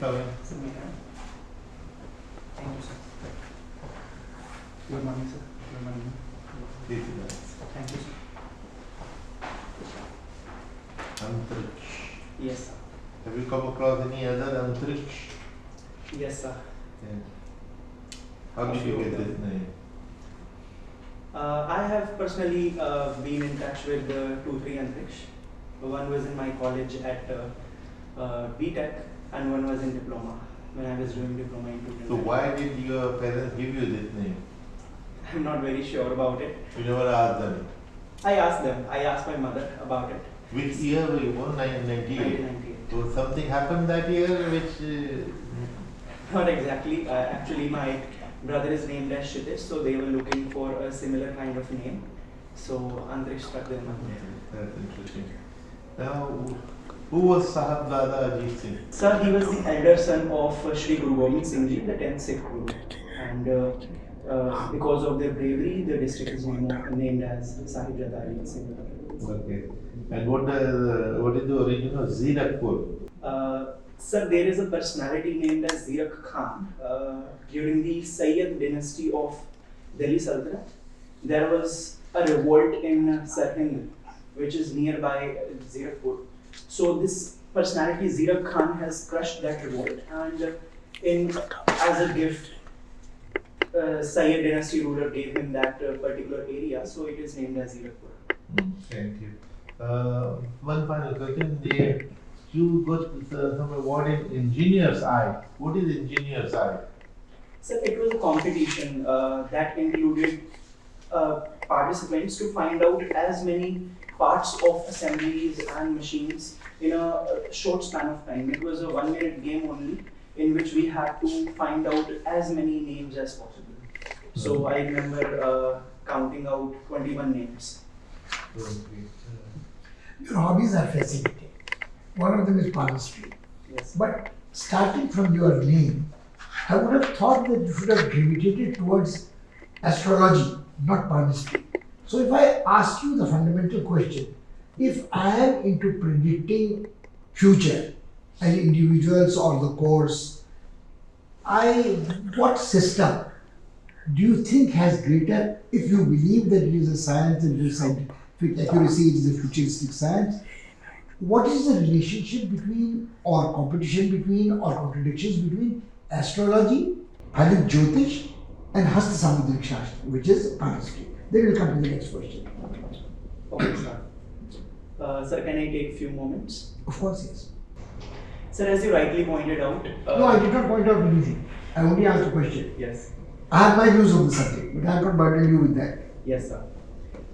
come in. Thank you, sir. Good morning, sir. Good morning. Please sit down. Thank you, sir. Antriksh. Yes, sir. Have you come across any other Antriksh? Yes, sir. Yeah. How did you get this name? I have personally been in touch with 2-3 Antriksh. One was in my college at BTech and one was in diploma when I was doing diploma in 2000. So why did your parents give you this name? I'm not very sure about it. You never asked them. I asked them. I asked my mother about it. Which year were you born? 1998. 1998. So something happened that year which... Not exactly. Actually, my brother is named as Kshitish, so they were looking for a similar kind of name. So Antriksh struck their mind. That's interesting. Now, who was Sahibzada Ajit Singh? Sir, he was the elder son of Shri Guru Gobind Singh Ji, the 10th Sikh Guru. And because of their bravery, the district is named as Sahibzada Ajit Singh. Okay. And what is the origin of Zirakpur? Sir, there is a personality named as Zirak Khan. During the Sayyid dynasty of Delhi Sultanate, there was a revolt in Sirhind, which is nearby Zirakpur. So this personality, Zirak Khan, has crushed that revolt, and as a gift, Sayyid dynasty ruler gave him that particular area, so it is named as Zirakpur. Thank you. One final question. You got some award in Engineer's Eye. What is Engineer's Eye? So it was a competition that included participants to find out as many parts of assemblies and machines in a short span of time. It was a 1-minute game only, in which we had to find out as many names as possible. So I remember counting out 21 names. Your hobbies are fascinating. One of them is palmistry. Yes. But starting from your name, I would have thought that you should have gravitated towards astrology, not palmistry. So if I ask you the fundamental question, if I am into predicting future and individuals or the course, what system do you think has greater, if you believe that it is a science and it is scientific accuracy, it is a futuristic science, what is the relationship between or competition between or contradictions between astrology, Bhadik Jyotish and Hasta Samudrik Shastra, which is palmistry? Then we'll come to the next question. Okay, sir. Sir, can I take a few moments? Of course, yes. Sir, as you rightly pointed out... No, I did not point out anything. I only asked a question. Yes. I have my views on the subject, but I have not burdened you with that. Yes, sir.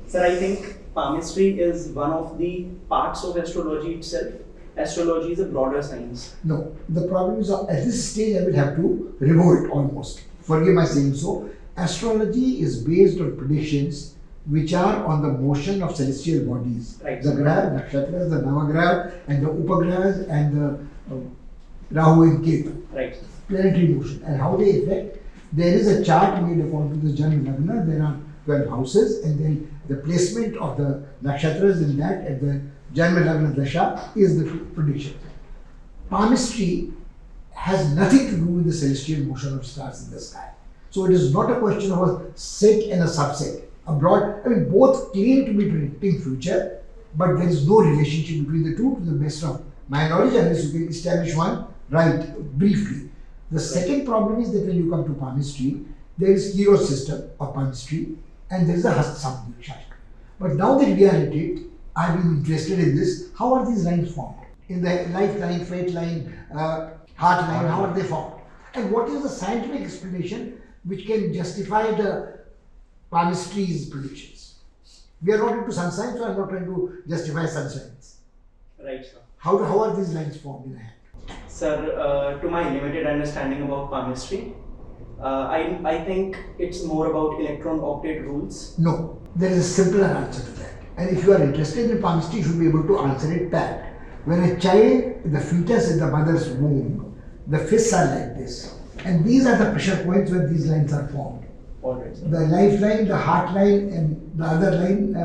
Sir, I think palmistry is one of the parts of astrology itself. Astrology is a broader science. No, the problem is at this stage I will have to revolt almost. Forgive my saying so. Astrology is based on predictions which are on the motion of celestial bodies. Right. The grahas, nakshatras, the navagrahas, and the upagrahas, and the Rahu and Ketu. Right. Planetary motion. And how they affect. There is a chart made according to the Janma Lagna. There are 12 houses, and then the placement of the nakshatras in that at the Janma Lagna Dasha is the prediction. Palmistry has nothing to do with the celestial motion of stars in the sky. So it is not a question of a set and a subset. Both claim to be predicting future, but there is no relationship between the two to the best of my knowledge, unless you can establish one right briefly. The second problem is that when you come to palmistry, there is hero system of palmistry and there is a Hasta Samudrik Shastra. But now that we are at it, I have been interested in this. How are these lines formed? In the lifeline, fate line, heart line, how are they formed? And what is the scientific explanation which can justify the palmistry's predictions? We are not into sun signs, so I am not trying to justify sun signs. Right, sir. How are these lines formed in a hand? Sir, to my limited understanding about palmistry, I think it's more about electron octet rules. No, there is a simpler answer to that. And if you are interested in palmistry, you should be able to answer it back. When a child, the fetus in the mother's womb, the fists are like this. And these are the pressure points where these lines are formed. Alright, sir. The lifeline, the heart line, and the other line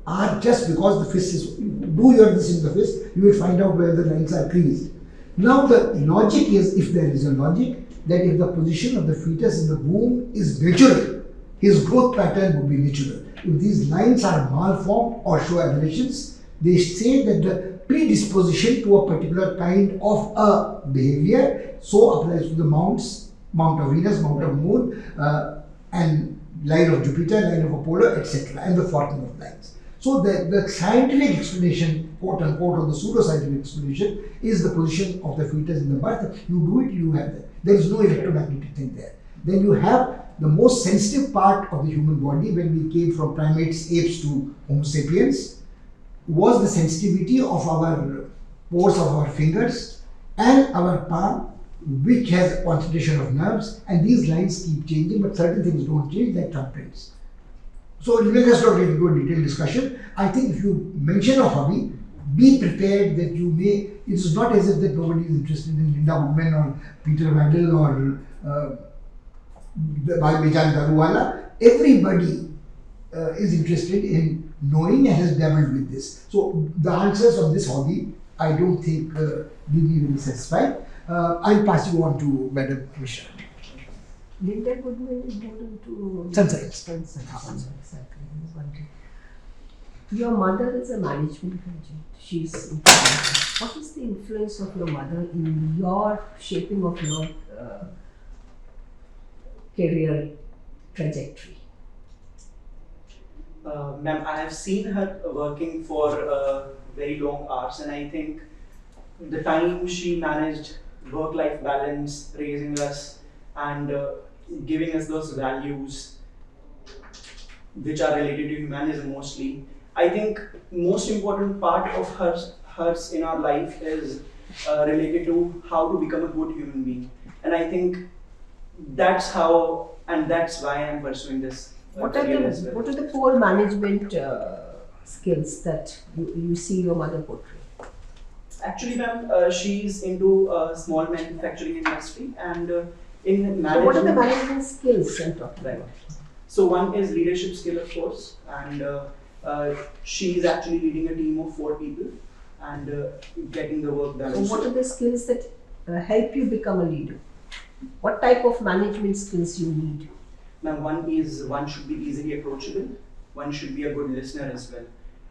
are just because the fist is. Do your this in the fist, you will find out where the lines are creased. Now the logic is, if there is a logic, that if the position of the fetus in the womb is natural, his growth pattern would be natural. If these lines are malformed or show aberrations, they say that the predisposition to a particular kind of a behavior so applies to the mounts, mount of Venus, mount of Moon, and line of Jupiter, line of Apollo, etc., and the forming of lines. So the scientific explanation, quote unquote, or the pseudo-scientific explanation is the position of the fetus in the birth. You do it, you have that. There is no electromagnetic thing there. Then you have the most sensitive part of the human body when we came from primates, apes to Homo sapiens, was the sensitivity of our pores of our fingers and our palm, which has a concentration of nerves, and these lines keep changing, but certain things don't change, like thumbprints. So let us not get into a detailed discussion. I think if you mention a hobby, be prepared that you may, it is not as if that nobody is interested in Linda Woodman or Peter Waddell or Bijan Daruwala. Everybody is interested in knowing and has dabbled with this. So the answers of this hobby, I don't think leave me very satisfied. I'll pass you on to Madam Mishra. Linda Goodman is more into Sun science. Sun science, exactly. Your mother is a management graduate. She's into management. What is the influence of your mother in your shaping of your career trajectory? Ma'am, I have seen her working for very long hours, and I think the time she managed work-life balance, raising us, and giving us those values which are related to humanism mostly. I think most important part of hers in our life is related to how to become a good human being, and I think that's how, and that's why I'm pursuing this. What are the core management skills that you see your mother portray? Actually, ma'am, she's into small manufacturing industry, and in management. So what are the management skills I'm talking about? So one is leadership skill, of course, and she is actually leading a team of 4 people and getting the work done. So what are the skills that help you become a leader? What type of management skills you need? Now, one should be easily approachable. One should be a good listener as well,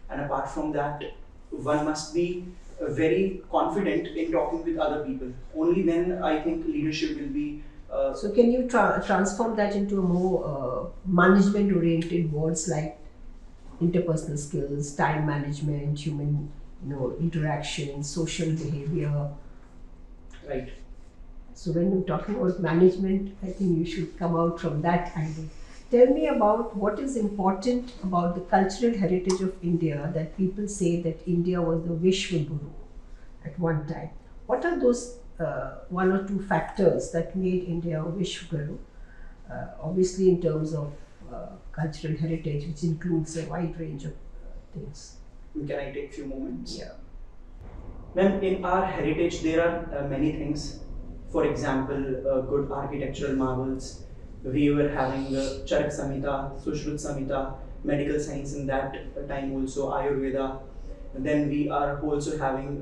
and apart from that, one must be very confident in talking with other people. Only then I think leadership will be. So can you transform that into a more management-oriented words like interpersonal skills, time management, human, interaction, social behavior? Right. So when you're talking about management, I think you should come out from that angle. Tell me about what is important about the cultural heritage of India, that people say that India was the Vishwa Guru at one time. What are those 1 or 2 factors that made India a Vishwa Guru? Obviously in terms of cultural heritage, which includes a wide range of things. Can I take a few moments? Yeah. Ma'am, in our heritage there are many things. For example, good architectural marvels. We were having the Charak Samhita, Sushrut Samhita, medical science in that time also, Ayurveda. Then we are also having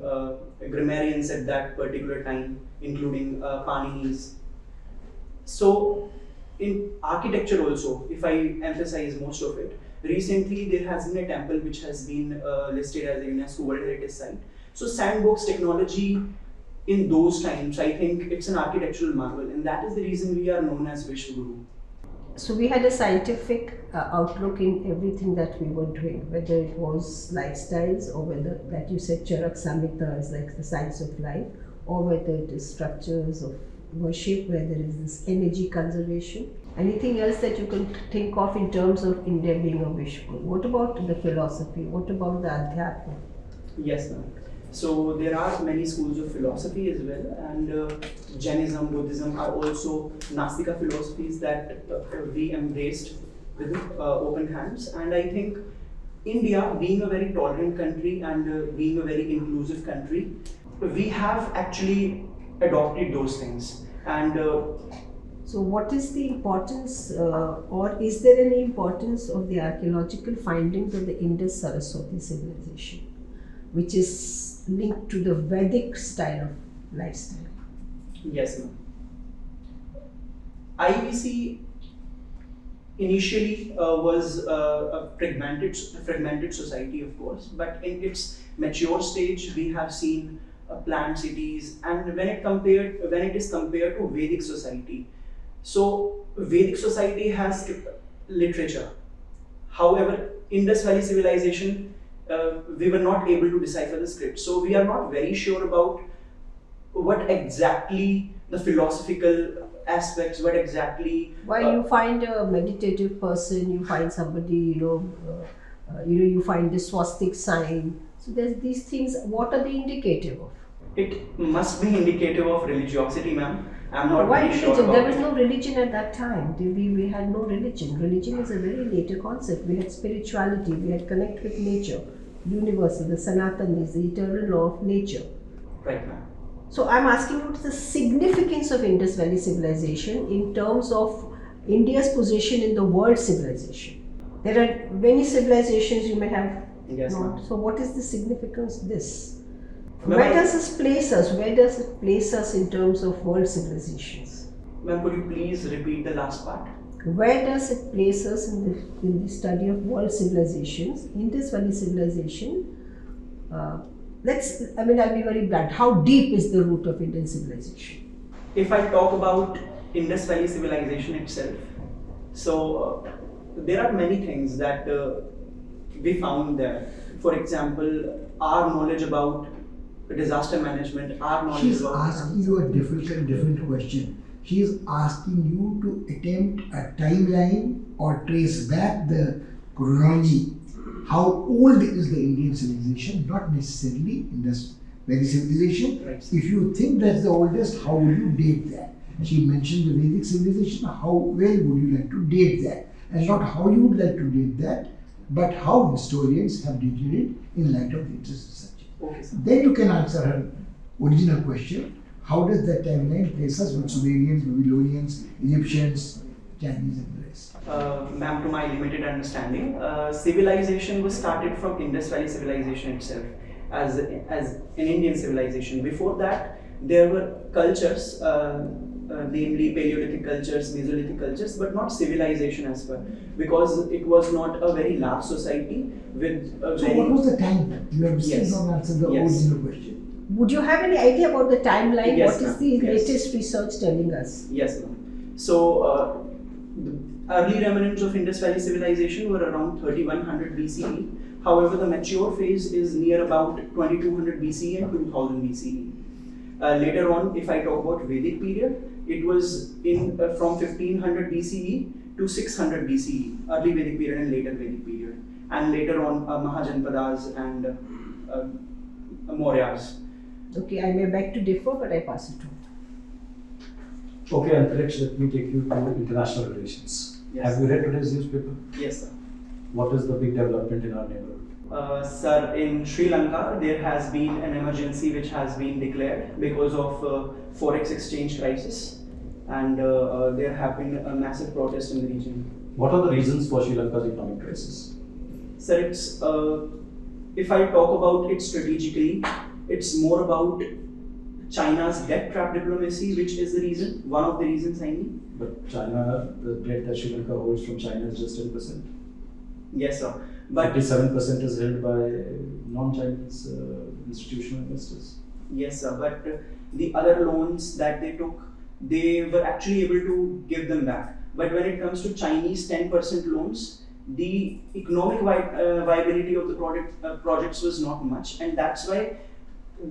grammarians at that particular time, including Panini's. So in architecture also, if I emphasize most of it, recently there has been a temple which has been listed as a UNESCO World Heritage Site. So sandbox technology in those times, I think it's an architectural marvel, and that is the reason we are known as Vishwa Guru. So we had a scientific outlook in everything that we were doing, whether it was lifestyles or whether, that you said, Charak Samhita is like the science of life, or whether it is structures of worship where there is this energy conservation. Anything else that you can think of in terms of India being a Vishwa Guru? What about the philosophy? What about the Adhyatma? Yes, ma'am. So there are many schools of philosophy as well, and Jainism, Buddhism are also Nastika philosophies that we embraced with open hands. And I think India, being a very tolerant country and being a very inclusive country, we have actually adopted those things. And so what is the importance, or is there any importance of the archaeological findings of the Indus-Saraswati civilization, which is linked to the Vedic style of lifestyle. Yes, ma'am. IBC initially was a fragmented society, of course, but in its mature stage, we have seen planned cities, and when it is compared to Vedic society, so Vedic society has literature. However, Indus Valley civilization, we were not able to decipher the script, so we are not very sure about what exactly the philosophical aspects, what exactly. While you find a meditative person, you find somebody, you find the swastik sign. So there's these things. What are they indicative of? It must be indicative of religiosity, ma'am. I'm not Why very religion? sure about There was it. no religion at that time. We had no religion. Religion is a very later concept. We had spirituality. We had connect with nature, universal, the Sanatan is the eternal law of nature. Right, ma'am. So I'm asking what is the significance of Indus Valley civilization in terms of India's position in the world civilization. There are many civilizations you may have Yes, known. ma'am. So what is the significance of this? Ma'am, Where does this place us? Where does it place us in terms of world civilizations? Ma'am, could you please repeat the last part? Where does it place us in the study of world civilizations? Indus Valley civilization. I'll be very blunt. How deep is the root of Indian civilization? If I talk about Indus Valley civilization itself, so there are many things that we found there. For example, our knowledge about disaster management, our knowledge She's about. asking you a different question. She is asking you to attempt a timeline or trace back the chronology. How old is the Indian civilization? Not necessarily Indus Valley civilization. Right. If you think that's the oldest, how would you date that? She mentioned the Vedic civilization. How well would you like to date that? And not how you would like to date that, but how historians have dated it in light of the interest research. Okay, sir. Then you can answer her original question. How does that timeline place us with Sumerians, Babylonians, Egyptians, Chinese and the rest? Ma'am, to my limited understanding, civilization was started from Indus Valley civilization itself as an Indian civilization. Before that, there were cultures, namely Paleolithic cultures, Mesolithic cultures, but not civilization as well, because it was not a very large society with a So very. what was the time? You have still Yes. not answered the Yes. original question. Would you have any idea about the timeline? Yes, What is ma'am. the Yes. latest research telling us? Yes, ma'am. So, the early remnants of Indus Valley civilization were around 3100 BCE. However, the mature phase is near about 2200 BCE and 2000 BCE. Later on, if I talk about Vedic period, it was in from 1500 BCE to 600 BCE, early Vedic period and later Vedic period. And later on, Mahajanpadas and Mauryas. Okay, I may beg to differ, but I pass it on. Okay, Antriksh, let me take you to international relations. Yes. Have you read today's newspaper? Yes, sir. What is the big development in our neighborhood? Sir, in Sri Lanka, there has been an emergency which has been declared because of forex exchange crisis, and there have been a massive protest in the region. What are the reasons for Sri Lanka's economic crisis? Sir, it's if I talk about it strategically, it's more about China's debt trap diplomacy, which is the reason, one of the reasons I mean. But China, the debt that Sri Lanka holds from China is just 10%. Yes, sir. But 57% is held by non-Chinese institutional investors. yes, sir. But the other loans that they took, they were actually able to give them back. But when it comes to Chinese 10% loans, the economic viability of the projects was not much, and that's why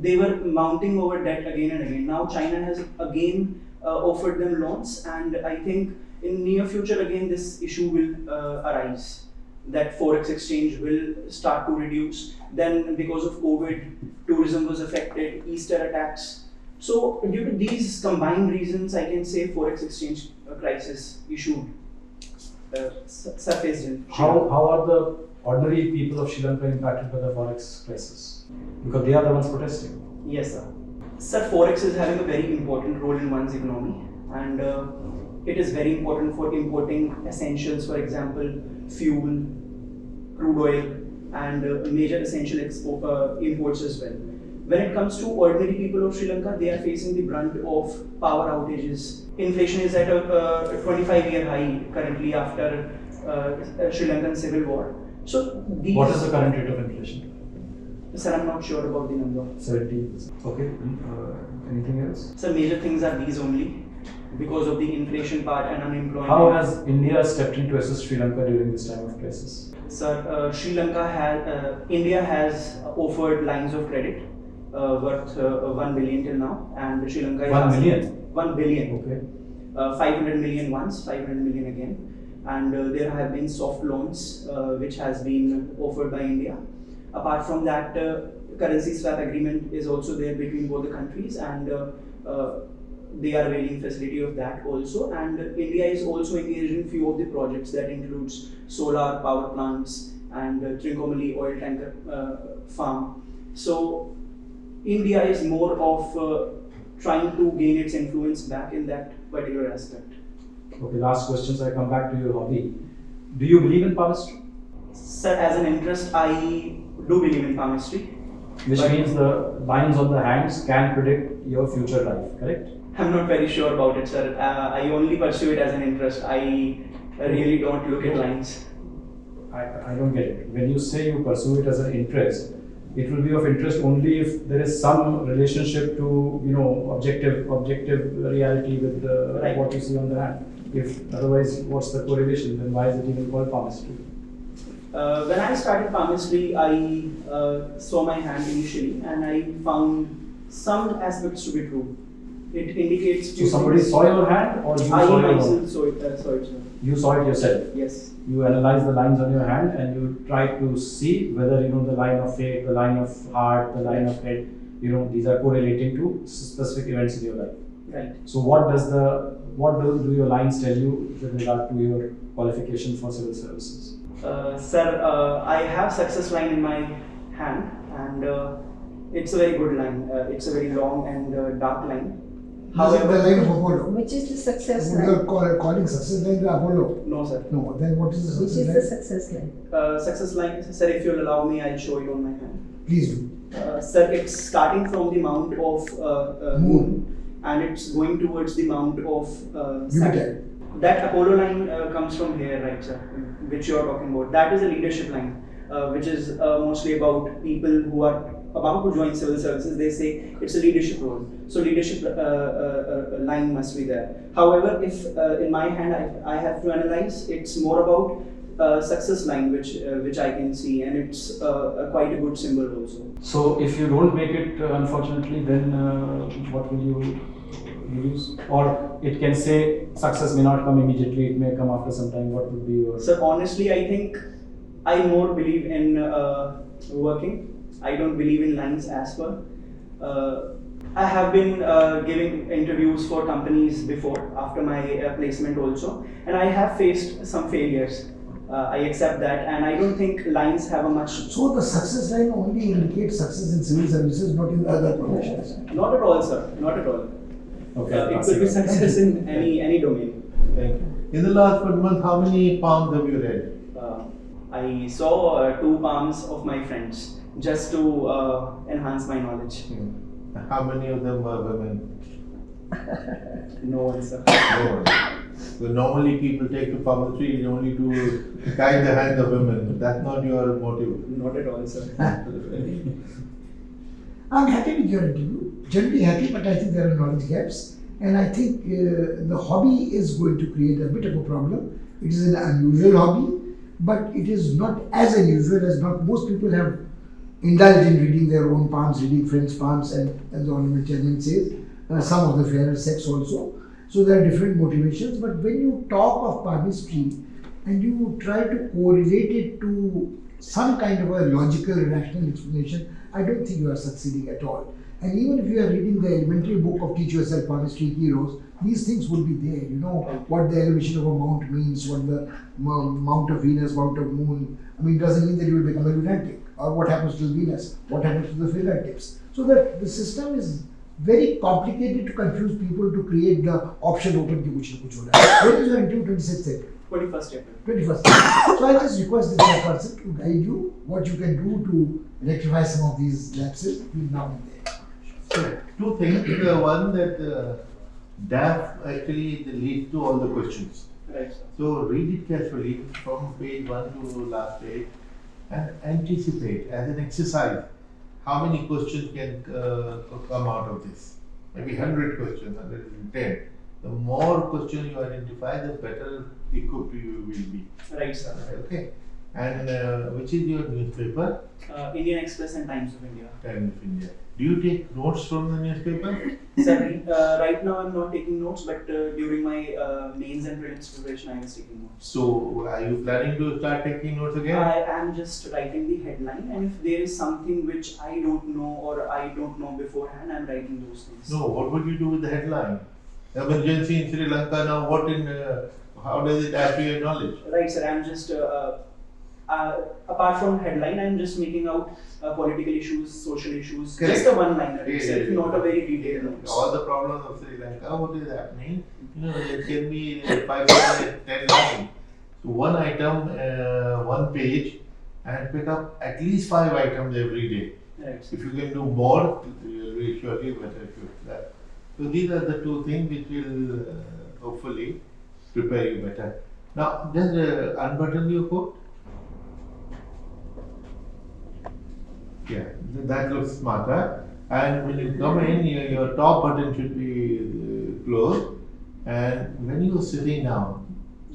they were mounting over debt again and again. Now China has again offered them loans, and I think in near future again this issue will arise, that forex exchange will start to reduce. Then because of COVID, tourism was affected, Easter attacks. So due to these combined reasons, I can say forex exchange crisis issue surfaced in Sri Lanka. How are the ordinary people of Sri Lanka impacted by the forex crisis? Because they are the ones protesting. Yes, sir. Sir, forex is having a very important role in one's economy, and it is very important for importing essentials, for example, fuel, crude oil, and major essential imports as well. When it comes to ordinary people of Sri Lanka, they are facing the brunt of power outages. Inflation is at a 25-year high currently after Sri Lankan civil war. So these. What is the current rate of inflation? Sir, I'm not sure about the number. 70%. Okay. Anything else? So major things are these only because of the inflation part and unemployment. How has India stepped in to assist Sri Lanka during this time of crisis? Sir, India has offered lines of credit worth 1 billion till now, and Sri Lanka is 1 asking- million? 1 billion. Okay. 500 million once, 500 million again, and there have been soft loans which has been offered by India. Apart from that, currency swap agreement is also there between both the countries, and they are availing facility of that also. And India is also engaged in few of the projects that includes solar power plants and Trincomalee oil tanker farm. So India is more of trying to gain its influence back in that particular aspect. Okay, last questions. I come back to your hobby. Do you believe in palmistry? Sir, as an interest, I do believe in palmistry. Which But- means the lines on the hands can predict your future life, correct? I'm not very sure about it, sir. I only pursue it as an interest. I really don't look at lines. I don't get it. When you say you pursue it as an interest, it will be of interest only if there is some relationship to, you know, objective reality with Right. what you see on the hand. If otherwise, what's the correlation? Then why is it even called palmistry? When I started palmistry, I saw my hand initially, and I found some aspects to be true. It indicates. So few somebody things. saw your hand, or you I saw your myself own? saw it, sir. You saw it yourself. Yes. You analyze the lines on your hand and you try to see whether, you know, the line of fate, the line of heart, the line of head, you know, these are correlating to specific events in your life. Right. So what do your lines tell you with regard to your qualification for civil services? Sir, I have success line in my hand, and it's a very good line. It's a very long and dark line. This is the line of Apollo. Which is the success You line? are calling success line the Apollo. No, sir. No, then what is the Which success is line? the success line? Success line, sir, if you'll allow me, I'll show you on my hand. Please do. Sir, it's starting from the mount of Moon, and it's going towards the mount of Jupiter. Saturn. That Apollo line comes from here, right, sir, which you are talking about. That is a leadership line, which is mostly about people who are about to join civil services. They say it's a leadership role. So leadership line must be there. However, if in my hand I have to analyze, it's more about success line, which I can see, and it's quite a good symbol also. So if you don't make it, unfortunately, then what will you use? Or it can say success may not come immediately, it may come after some time. What would be your... So honestly, I think I more believe in working. I don't believe in lines as per. I have been giving interviews for companies before, after my placement also, and I have faced some failures. I accept that, and I don't think lines have a much. So the success line only indicates success in civil services, not in other professions. Not at all, sir. Not at all. Okay, It could be success in any domain. Thank you. In the last 1 month, how many palms have you read? I saw 2 palms of my friends just to enhance my knowledge. How many of them were women? No one, sir. No one. So normally people take to palmistry only to guide the hands of women. That's not your motive. Not at all, sir. I'm happy with your interview. Generally happy, but I think there are knowledge gaps. And I think the hobby is going to create a bit of a problem. It is an unusual hobby, but it is not as unusual as not most people have indulged in reading their own palms, reading friends' palms, and as the Honorable Chairman says, some of the fairer sex also. So there are different motivations, but when you talk of palmistry and you try to correlate it to some kind of a logical, rational explanation, I don't think you are succeeding at all. And even if you are reading the elementary book of Teach Yourself Palmistry Heroes, these things will be there. You know what the elevation of a mount means, what the mount of Venus, mount of Moon. I mean, it doesn't mean that you will become a lunatic. Or what happens to Venus, what happens to the fingertips. So that the system is very complicated to confuse people to create the option open ki kuch na kuch ho raha hai. When is your interview? 26th April. 21st April. 21st. So I just request the chairperson to guide you what you can do to rectify some of these lapses between now and then. So, two things. One that DAF actually leads to all the questions. Right, sir. So read it carefully from page 1 to last page and anticipate as an exercise how many questions can come out of this. Maybe 100 questions, 110. The more questions you identify, the better equipped you will be. Right, sir. Okay. And which is your newspaper? Indian Express and Times of India. Times of India. Do you take notes from the newspaper? Sir, right now I'm not taking notes, but during my mains and prelims preparation, I was taking notes. So are you planning to start taking notes again? I am just writing the headline, and if there is something which I don't know or I don't know beforehand, I'm writing those things. No, what would you do with the headline? Emergency in Sri Lanka now, how does it add to your knowledge? Right, sir. I'm just apart from headline, I'm just making out political issues, social issues, Correct. just a one-liner Yeah, itself, yeah, not yeah. a very detailed notes. All the problems of Sri Lanka, what is happening? It can be 5 to 10 lines. So one item, one page, and pick up at least 5 items every day. Right, sir. If you can do more, you will be surely better to that. So these are the two things which will hopefully prepare you better. Now, just unbutton your coat. Yeah, that looks smarter. And when you come in, your top button should be closed. And when you are sitting down,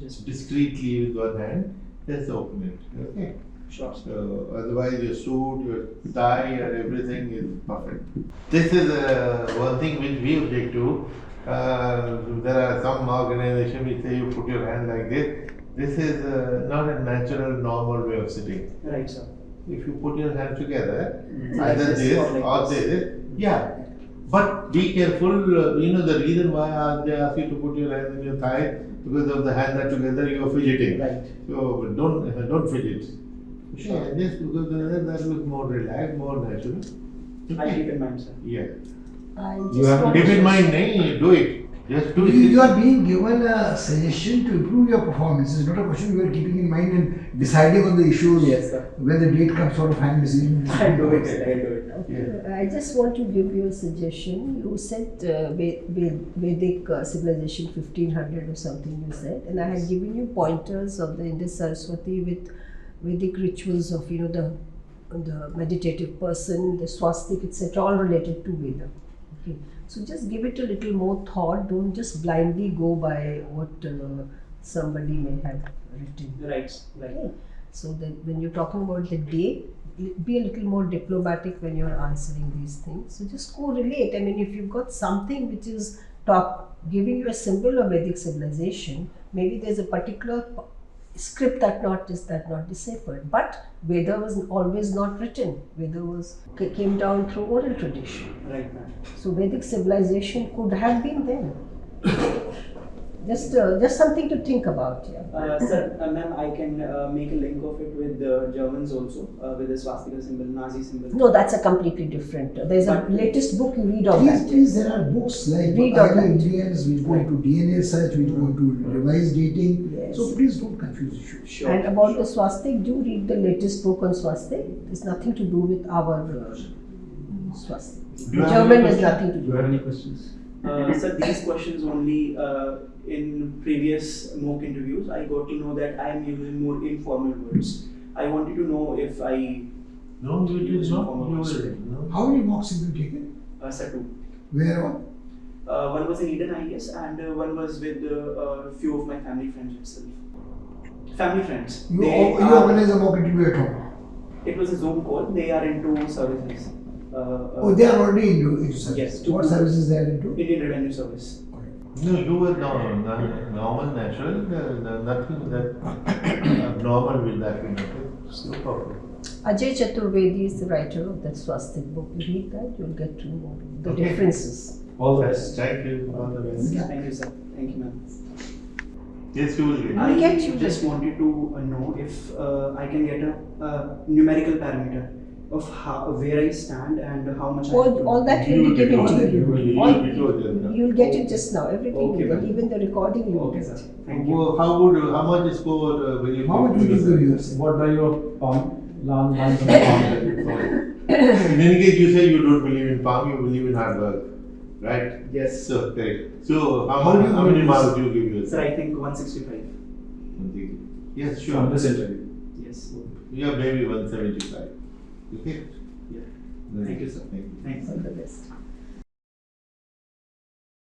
Just discreetly with one hand, just open it. Okay. sure. So otherwise your suit, your tie and everything is perfect. This is one thing which we object to. There are some organizations which say you put your hand like this. This is not a natural, normal way of sitting. Right, sir. If you put your hands together, Like either this this or like or this. this, yeah. But be careful, the reason why they ask you to put your hands in your thigh, because of the hands are together, you are fidgeting. Right. So don't fidget. Yeah, just because that looks more relaxed, more natural. I'll keep in mind, sir. Yeah. I You just have to want keep to- in mind, nahi, do it. Just do it. You are being given a suggestion to improve your performance. It's not a question you are keeping in mind and deciding on the issues. Yes, sir. When the date comes, sort of hand decision. I'll do it, sir. I'll do it. Yeah. I just want to give you a suggestion. You said Vedic civilization 1500 or something you said, and I had given you pointers of the Indus Saraswati with Vedic rituals of the meditative person, the swastik, etc., all related to Veda. Okay. So just give it a little more thought. Don't just blindly go by what somebody may have written. Right, right. Okay. So that when you're talking about the day, be a little more diplomatic when you're answering these things. So just correlate. I mean, if you've got something which is giving you a symbol of Vedic civilization, maybe there's a particular script that not deciphered. But Veda was always not written. Veda came down through oral tradition. Right, ma'am. So Vedic civilization could have been there. Just something to think about. Yeah. Sir, ma'am, I can make a link of it with the Germans also, with the swastika symbol, Nazi symbol. No, that's a completely different. There's a latest book you read on that. Please, there are books like Read on Early that. Indians which go into DNA search, which go into revised dating. Yes. So please don't confuse issues. Sure. And about the swastik, do read the latest book on swastik. It's nothing to do with our swastik. Do you have German any has question? nothing to Do do. you have any questions? Sir, these questions only in previous mock interviews, I got to know that I am using more informal words. I wanted to know if I No, you did use not. informal You words. will. No. How many mocks have you taken? Sir, two. Where on? One was in Eden IAS and one was with a few of my family friends itself. Family friends. You They organize a mock interview at home. It was a Zoom call. They are into services. Oh, they are already into service. Yes. What services they are into? Indian Revenue Service. No, you were normal, natural, nothing that abnormal with that kind of thing. No problem. Ajay Chaturvedi is the writer of that swastik book. You read that, you'll get to know the Okay. differences. All the best. Thank you. All the best. Thank you, sir. Thank you, ma'am. Yes, you will get. I get you. Just wanted to know if I can get a numerical parameter of where I stand and how much I have to All that You will be will get given all to that. you. You will All- be told just now. You'll get it just now. Everything Okay, you get, ma'am. even the recording you will Okay, get. sir. Thank you. How much score will you How much give you to give yourself? yourself? What by your palm? lines on the palm. In any case, you say you don't believe in palm, you believe in hard work, right? Yes. So, correct. So, how How do you many use- marks do you give yourself? Sir, I think 165. Yes, From sure. this interview. Yes. Yeah, maybe 175. Okay? Yeah. Right. Thank you, sir. Thank you. Thanks. All the best.